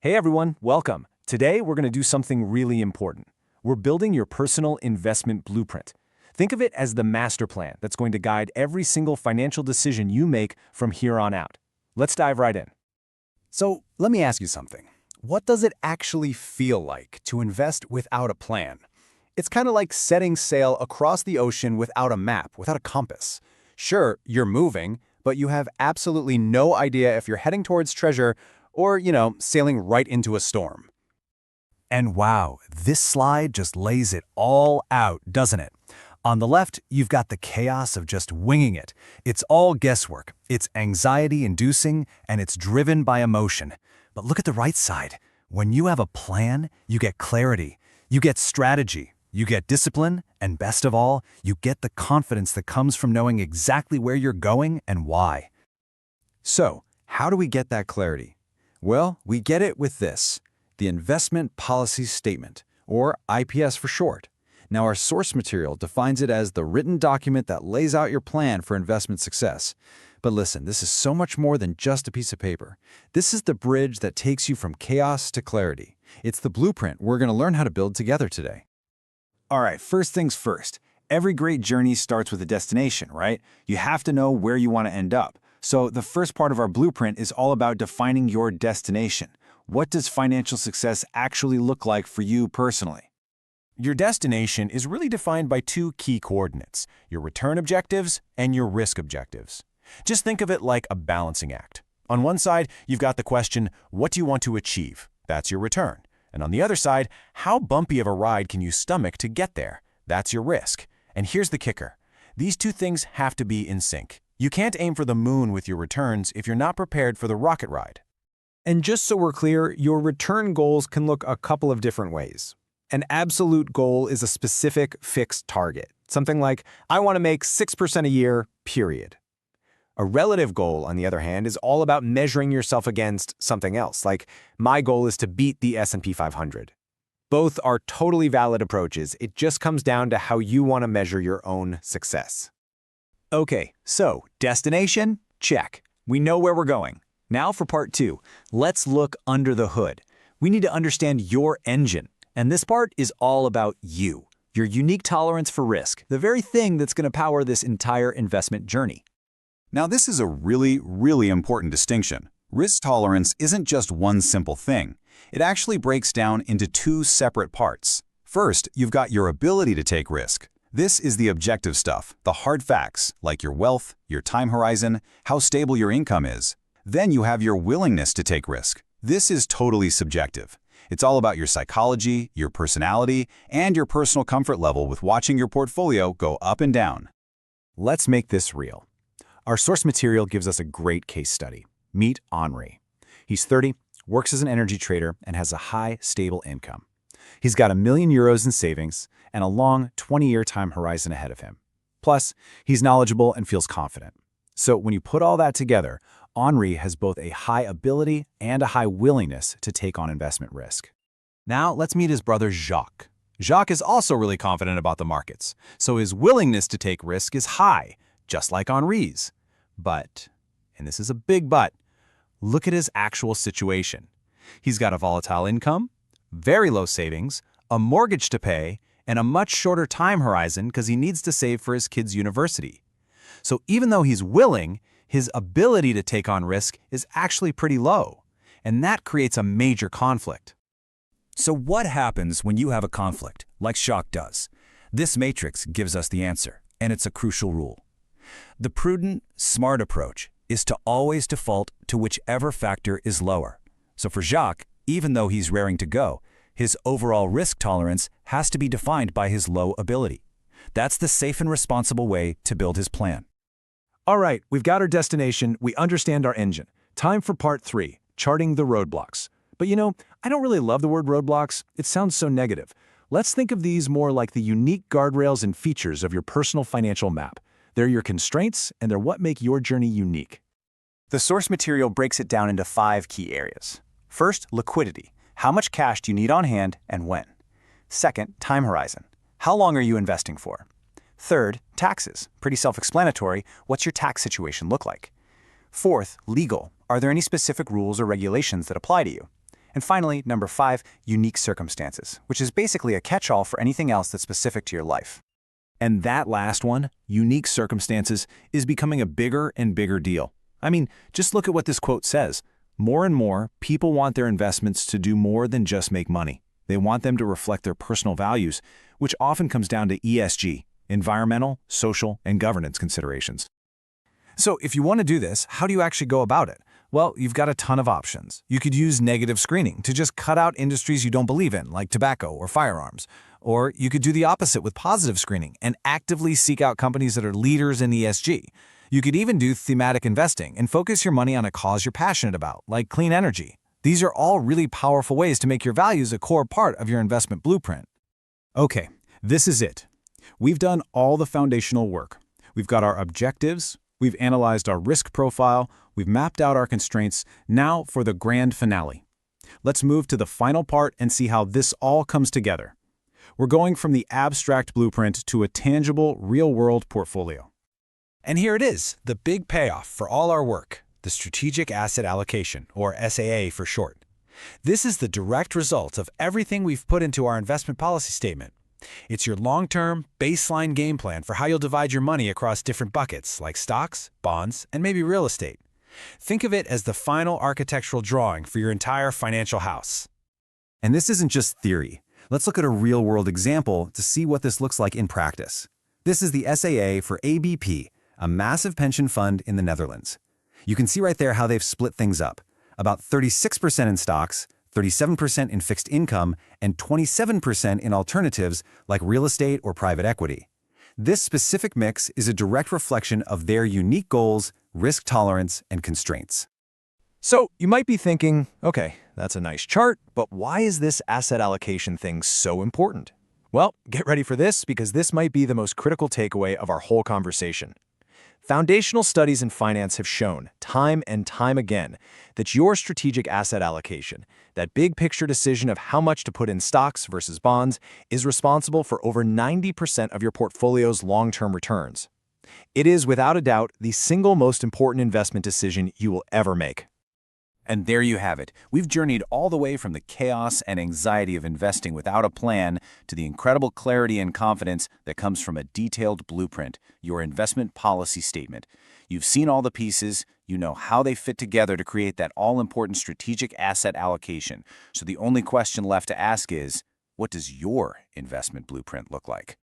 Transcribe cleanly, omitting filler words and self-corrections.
Hey everyone, welcome. Today we're going to do something really important. We're building your personal investment blueprint. Think of it as the master plan that's going to guide every single financial decision you make from here on out. Let's dive right in. So let me ask you something. What does it actually feel like to invest without a plan? It's kind of like setting sail across the ocean without a map, without a compass. Sure, you're moving, but you have absolutely no idea if you're heading towards treasure or, sailing right into a storm. And wow, this slide just lays it all out, doesn't it? On the left, you've got the chaos of just winging it. It's all guesswork, it's anxiety-inducing, and it's driven by emotion. But look at the right side. When you have a plan, you get clarity, you get strategy, you get discipline, and best of all, you get the confidence that comes from knowing exactly where you're going and why. So, how do we get that clarity? Well, we get it with this, the Investment Policy Statement, or IPS for short. Now, our source material defines it as the written document that lays out your plan for investment success. But listen, this is so much more than just a piece of paper. This is the bridge that takes you from chaos to clarity. It's the blueprint we're going to learn how to build together today. All right, first things first. Every great journey starts with a destination, right? You have to know where you want to end up. So the first part of our blueprint is all about defining your destination. What does financial success actually look like for you personally? Your destination is really defined by two key coordinates, your return objectives and your risk objectives. Just think of it like a balancing act. On one side, you've got the question, what do you want to achieve? That's your return. And on the other side, how bumpy of a ride can you stomach to get there? That's your risk. And here's the kicker. These two things have to be in sync. You can't aim for the moon with your returns if you're not prepared for the rocket ride. And just so we're clear, your return goals can look a couple of different ways. An absolute goal is a specific fixed target. Something like, I want to make 6% a year, period. A relative goal, on the other hand, is all about measuring yourself against something else, like my goal is to beat the S&P 500. Both are totally valid approaches. It just comes down to how you want to measure your own success. Okay, so destination? Check. We know where we're going. Now for part two. Let's look under the hood. We need to understand your engine. And this part is all about you, your unique tolerance for risk, the very thing that's going to power this entire investment journey. Now, this is a really important distinction. Risk tolerance isn't just one simple thing. It actually breaks down into two separate parts. First, you've got your ability to take risk. This is the objective stuff, the hard facts, like your wealth, your time horizon, how stable your income is. Then you have your willingness to take risk. This is totally subjective. It's all about your psychology, your personality, and your personal comfort level with watching your portfolio go up and down. Let's make this real. Our source material gives us a great case study. Meet Henri. He's 30, works as an energy trader, and has a high, stable income. He's got €1 million in savings and a long 20-year time horizon ahead of him. Plus, he's knowledgeable and feels confident. So when you put all that together, Henri has both a high ability and a high willingness to take on investment risk. Now let's meet his brother Jacques. Jacques is also really confident about the markets, so his willingness to take risk is high, just like Henri's. But, and this is a big but, look at his actual situation. He's got a volatile income, very low savings, a mortgage to pay, and a much shorter time horizon because he needs to save for his kids' university. So even though he's willing, his ability to take on risk is actually pretty low, and that creates a major conflict. So what happens when you have a conflict, like Jacques does? This matrix gives us the answer, and it's a crucial rule. The prudent, smart approach is to always default to whichever factor is lower. So for Jacques, even though he's raring to go, his overall risk tolerance has to be defined by his low ability. That's the safe and responsible way to build his plan. All right, we've got our destination, we understand our engine. Time for part 3, charting the roadblocks. But I don't really love the word roadblocks. It sounds so negative. Let's think of these more like the unique guardrails and features of your personal financial map. They're your constraints, and they're what make your journey unique. The source material breaks it down into 5 key areas. First, liquidity. How much cash do you need on hand and when? Second, time horizon. How long are you investing for? Third, taxes. Pretty self-explanatory. What's your tax situation look like? Fourth, legal. Are there any specific rules or regulations that apply to you? And finally, number 5, unique circumstances, which is basically a catch-all for anything else that's specific to your life. And that last one, unique circumstances, is becoming a bigger and bigger deal. I mean, just look at what this quote says. More and more, people want their investments to do more than just make money. They want them to reflect their personal values, which often comes down to ESG, environmental, social, and governance considerations. So if you want to do this, how do you actually go about it? Well, you've got a ton of options. You could use negative screening to just cut out industries you don't believe in, like tobacco or firearms. Or you could do the opposite with positive screening and actively seek out companies that are leaders in ESG. You could even do thematic investing and focus your money on a cause you're passionate about, like clean energy. These are all really powerful ways to make your values a core part of your investment blueprint. Okay, this is it. We've done all the foundational work. We've got our objectives, we've analyzed our risk profile, we've mapped out our constraints. Now for the grand finale. Let's move to the final part and see how this all comes together. We're going from the abstract blueprint to a tangible, real-world portfolio. And here it is, the big payoff for all our work, the Strategic Asset Allocation, or SAA for short. This is the direct result of everything we've put into our investment policy statement. It's your long-term, baseline game plan for how you'll divide your money across different buckets, like stocks, bonds, and maybe real estate. Think of it as the final architectural drawing for your entire financial house. And this isn't just theory. Let's look at a real-world example to see what this looks like in practice. This is the SAA for ABP, a massive pension fund in the Netherlands. You can see right there how they've split things up. About 36% in stocks, 37% in fixed income, and 27% in alternatives like real estate or private equity. This specific mix is a direct reflection of their unique goals, risk tolerance, and constraints. So you might be thinking, okay, that's a nice chart, but why is this asset allocation thing so important? Well, get ready for this because this might be the most critical takeaway of our whole conversation. Foundational studies in finance have shown, time and time again, that your strategic asset allocation, that big picture decision of how much to put in stocks versus bonds, is responsible for over 90% of your portfolio's long-term returns. It is, without a doubt, the single most important investment decision you will ever make. And there you have it. We've journeyed all the way from the chaos and anxiety of investing without a plan to the incredible clarity and confidence that comes from a detailed blueprint, your investment policy statement. You've seen all the pieces, you know how they fit together to create that all-important strategic asset allocation. So the only question left to ask is, what does your investment blueprint look like?